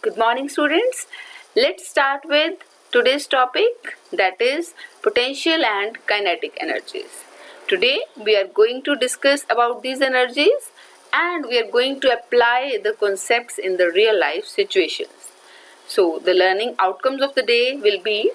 Good morning, students. Let's start with today's topic, that is potential and kinetic energies. Today we are going to discuss about these energies and we are going to apply the concepts in the real life situations. So the learning outcomes of the day will be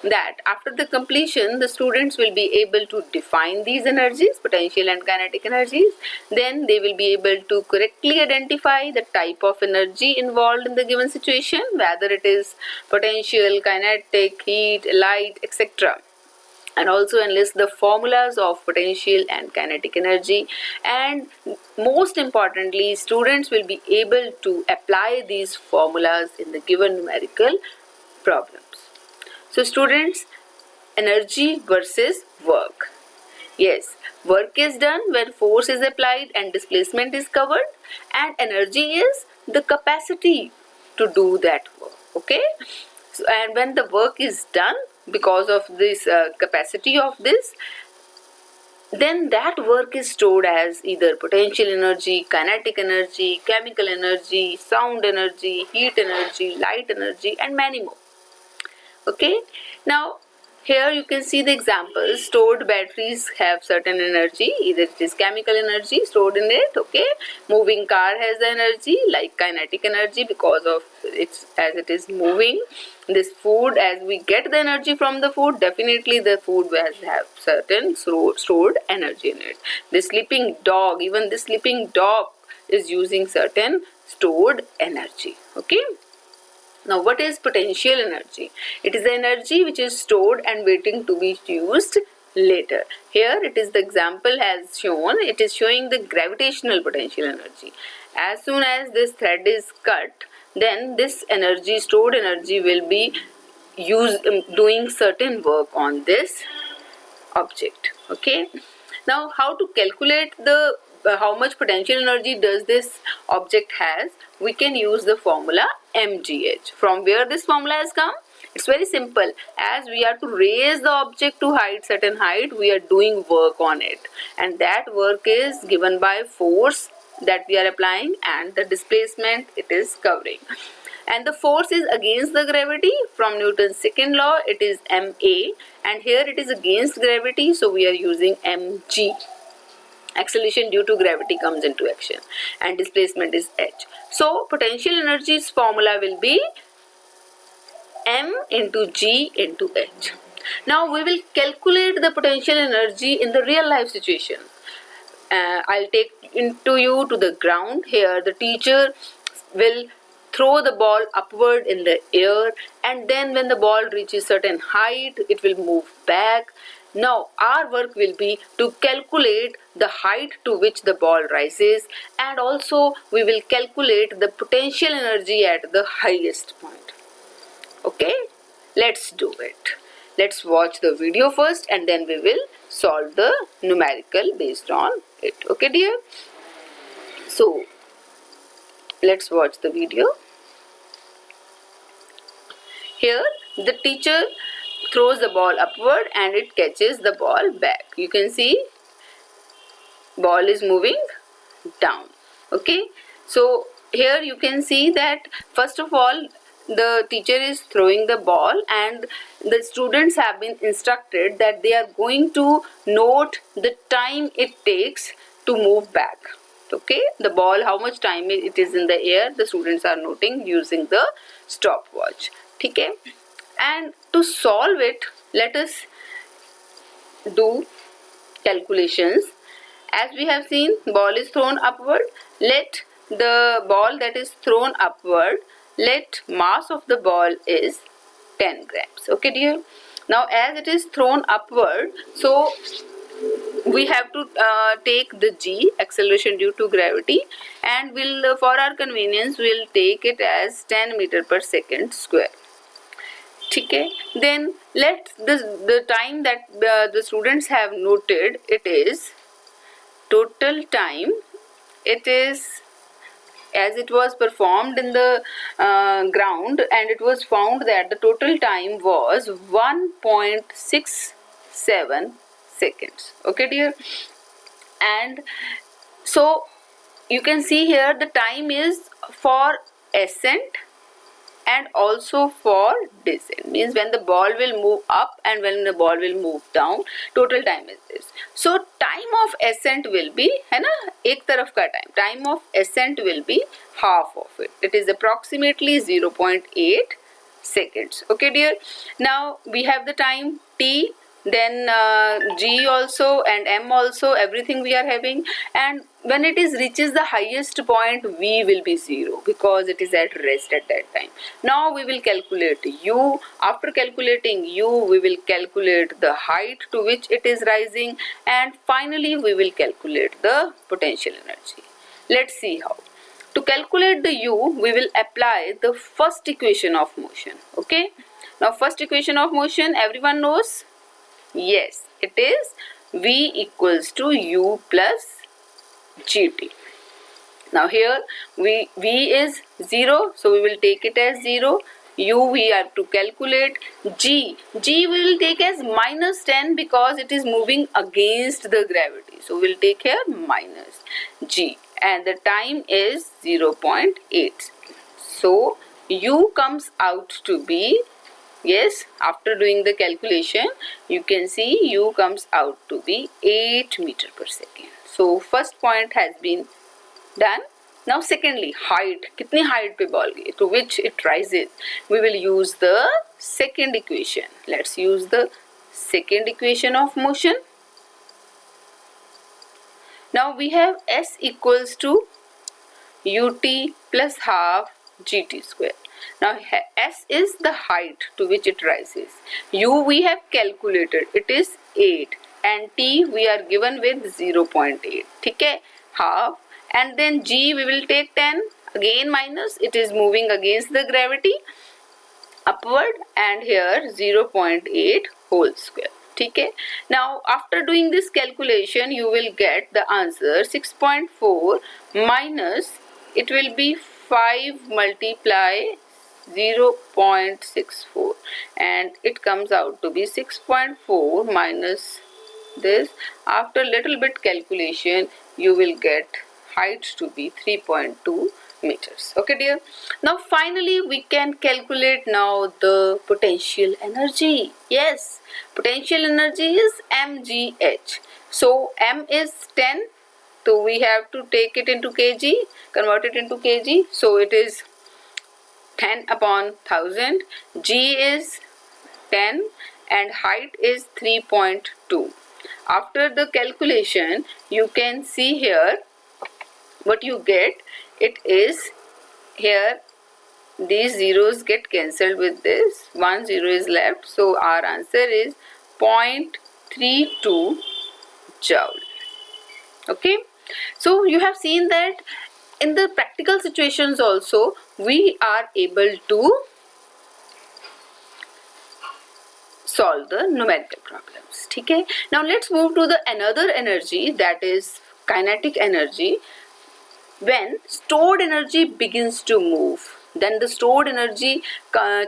that after the completion, the students will be able to define these energies, potential and kinetic energies. Then they will be able to correctly identify the type of energy involved in the given situation, whether it is potential, kinetic, heat, light, etc., and also enlist the formulas of potential and kinetic energy. And most importantly, students will be able to apply these formulas in the given numerical problems. So students, energy versus work. Yes, work is done when force is applied and displacement is covered, and energy is the capacity to do that work. Okay, so, and when the work is done because of this capacity of this, then that work is stored as either potential energy, kinetic energy, chemical energy, sound energy, heat energy, light energy, and many more. Okay, now here you can see the examples. Stored batteries have certain energy, either it is chemical energy stored in it. Okay, moving car has the energy like kinetic energy because of its as it is moving. This food, as we get the energy from the food, definitely the food will have certain stored energy in it. The sleeping dog, even the sleeping dog is using certain stored energy. Okay. Now, what is potential energy? It is the energy which is stored and waiting to be used later. Here it is the example has shown, it is showing the gravitational potential energy. As soon as this thread is cut, then this energy, stored energy, will be used doing certain work on this object. Okay. Now, how to calculate the how much potential energy does this object has? We can use the formula mgh. From where this formula has come? It's very simple. As we are to raise the object to certain height, we are doing work on it, and that work is given by force that we are applying and the displacement it is covering. And the force is against the gravity. From Newton's second law, it is ma, and here it is against gravity, so we are using mg. Acceleration due to gravity comes into action, and displacement is h. So potential energy's formula will be m into g into h. Now we will calculate the potential energy in the real life situation. I'll take into you to the ground. Here the teacher will throw the ball upward in the air, and then when the ball reaches certain height, it will move back. Now our work will be to calculate the height to which the ball rises, and also we will calculate the potential energy at the highest point. Okay, let's do it. Let's watch the video first and then we will solve the numerical based on it. Okay dear, so let's watch the video. Here the teacher throws the ball upward and it catches the ball back. You can see ball is moving down. Okay, so here you can see that first of all the teacher is throwing the ball, and the students have been instructed that they are going to note the time it takes to move back. Okay, the ball, how much time it is in the air, the students are noting using the stopwatch. Okay, and to solve it, let us do calculations. As we have seen, ball is thrown upward. Let the ball that is thrown upward, let mass of the ball is 10 grams. Okay dear. Now as it is thrown upward, so we have to take the g, acceleration due to gravity, and we'll for our convenience we'll take it as 10 meter per second square. Okay, then let the time that the students have noted, it is total time. It is as it was performed in the ground, and it was found that the total time was 1.67 seconds. Okay dear, and so you can see here the time is for ascent and also for descent, means when the ball will move up and when the ball will move down, total time is this. So time of ascent will be, है ना, एक तरफ का time of ascent will be half of it. It is approximately 0.8 seconds. Okay dear, now we have the time t, then g also and m also, everything we are having, and when it is reaches the highest point v will be 0 because it is at rest at that time. Now we will calculate u. After calculating u, we will calculate the height to which it is rising, and finally we will calculate the potential energy. Let's see how. To calculate the u, we will apply the first equation of motion. Okay, now first equation of motion everyone knows. Yes, it is v equals to u plus gt. Now here v is 0, so we will take it as 0. U we have to calculate. G we will take as minus 10 because it is moving against the gravity. So we will take here minus g, and the time is 0.8. So u comes out to be, yes, after doing the calculation, you can see u comes out to be 8 meter per second. So first point has been done. Now secondly, height. कितनी height पे ball गई to which it rises? We will use the second equation. Let's use the second equation of motion. Now we have s equals to ut plus half gt square. Now s is the height to which it rises. U we have calculated, it is 8, and t we are given with 0.8. ठीक है, half, and then g we will take 10, again minus, it is moving against the gravity upward, and here 0.8 whole square. ठीक है, now after doing this calculation you will get the answer 6.4 minus, it will be 5 multiply 0.64, and it comes out to be 6.4 minus this. After little bit calculation you will get height to be 3.2 meters. Okay dear, now finally we can calculate now the potential energy. Yes, potential energy is mgh. So m is 10, so we have to take it into kg, convert it into kg. So it is 10 upon 1000. G is 10 and height is 3.2. After the calculation you can see here what you get. It is here, these zeros get cancelled with this, 1 0 is left, so our answer is 0.32 joule. Okay, so you have seen that in the practical situations also we are able to solve the numerical problems. Okay, now let's move to the another energy, that is kinetic energy. When stored energy begins to move, then the stored energy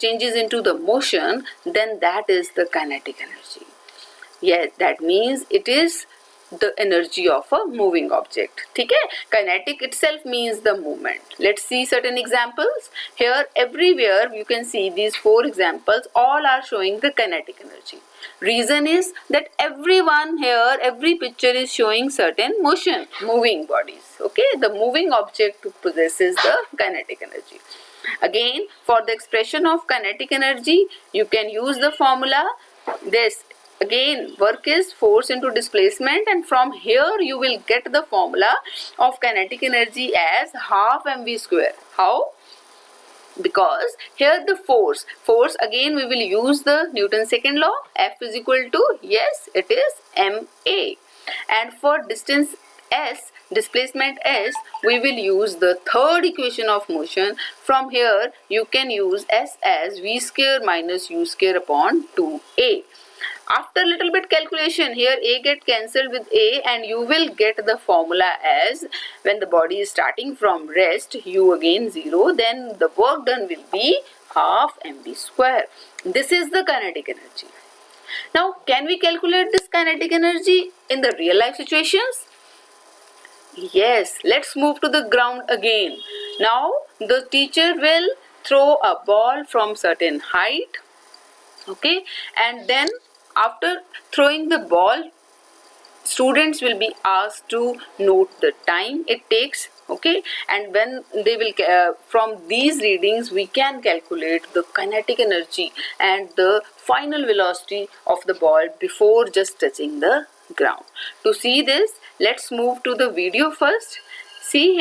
changes into the motion, then that is the kinetic energy. Yes, that means it is the energy of a moving object. ठीक है, kinetic itself means the movement. Let's see certain examples. Here everywhere you can see these 4 examples, all are showing the kinetic energy. Reason is that everyone here, every picture is showing certain motion, moving bodies. Okay, the moving object possesses the kinetic energy. Again, for the expression of kinetic energy, you can use the formula. This again, work is force into displacement, and from here you will get the formula of kinetic energy as half mv square. How? Because here the force again we will use the Newton's second law, F is equal to, yes, it is ma, and for distance s, displacement s, we will use the third equation of motion. From here you can use s as v square minus u square upon 2a. After little bit calculation, here a get cancelled with a, and you will get the formula as, when the body is starting from rest, u again 0, then the work done will be half mv square. This is the kinetic energy. Now can we calculate this kinetic energy in the real life situations? Yes, let's move to the ground again. Now the teacher will throw a ball from certain height, okay, and then after throwing the ball, students will be asked to note the time it takes, okay, and when they will from these readings we can calculate the kinetic energy and the final velocity of the ball before just touching the ground. To see this, let's move to the video first. See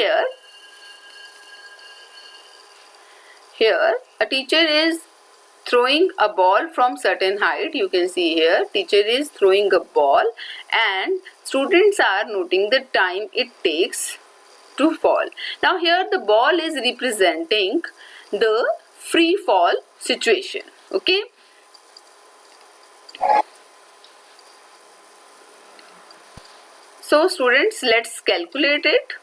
here, a teacher is throwing a ball from certain height. You can see here teacher is throwing a ball and students are noting the time it takes to fall. Now here the ball is representing the free fall situation, okay. So students, let's calculate it.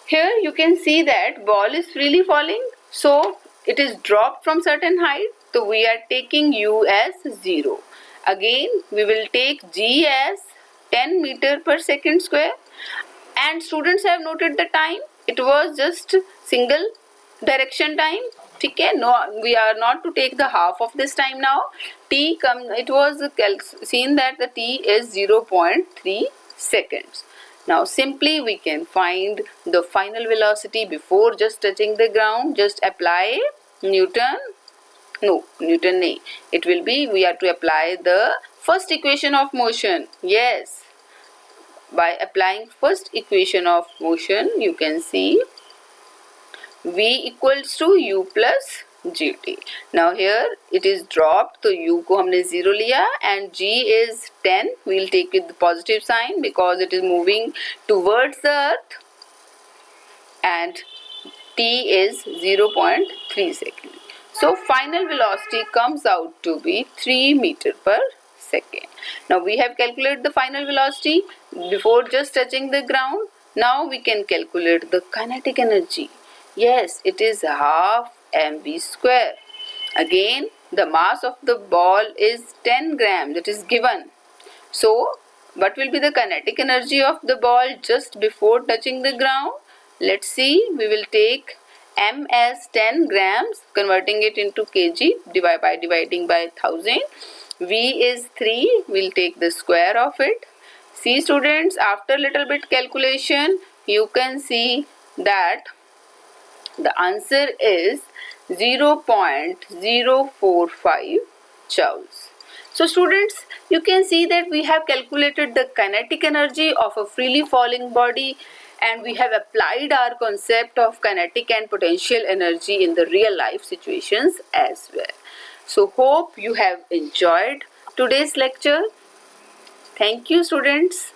Here you can see that ball is freely falling, so it is dropped from certain height, so we are taking u as 0. Again we will take g as 10 meter per second square, and students have noted the time. It was just single direction time, okay. No, we are not to take the half of this time now. It was seen that the t is 0.3 seconds. Now simply we can find the final velocity before just touching the ground. Just apply Newton. It will be, we have to apply the first equation of motion. Yes, by applying first equation of motion, you can see v equals to u plus gt. Now here it is dropped, so u को हमने 0 लिया and g is 10. We will take with the positive sign because it is moving towards the earth, and t is 0.3 seconds. So final velocity comes out to be 3 meter per second. Now we have calculated the final velocity before just touching the ground. Now we can calculate the kinetic energy. Yes, it is half mv square. Again, the mass of the ball is 10 grams. It is given. So what will be the kinetic energy of the ball just before touching the ground? Let's see. We will take m as 10 grams, converting it into kg, dividing by 1000. V is 3. We'll take the square of it. See students, after little bit calculation, you can see that the answer is 0.045 joules. So students, you can see that we have calculated the kinetic energy of a freely falling body, and we have applied our concept of kinetic and potential energy in the real life situations as well. So hope you have enjoyed today's lecture. Thank you students.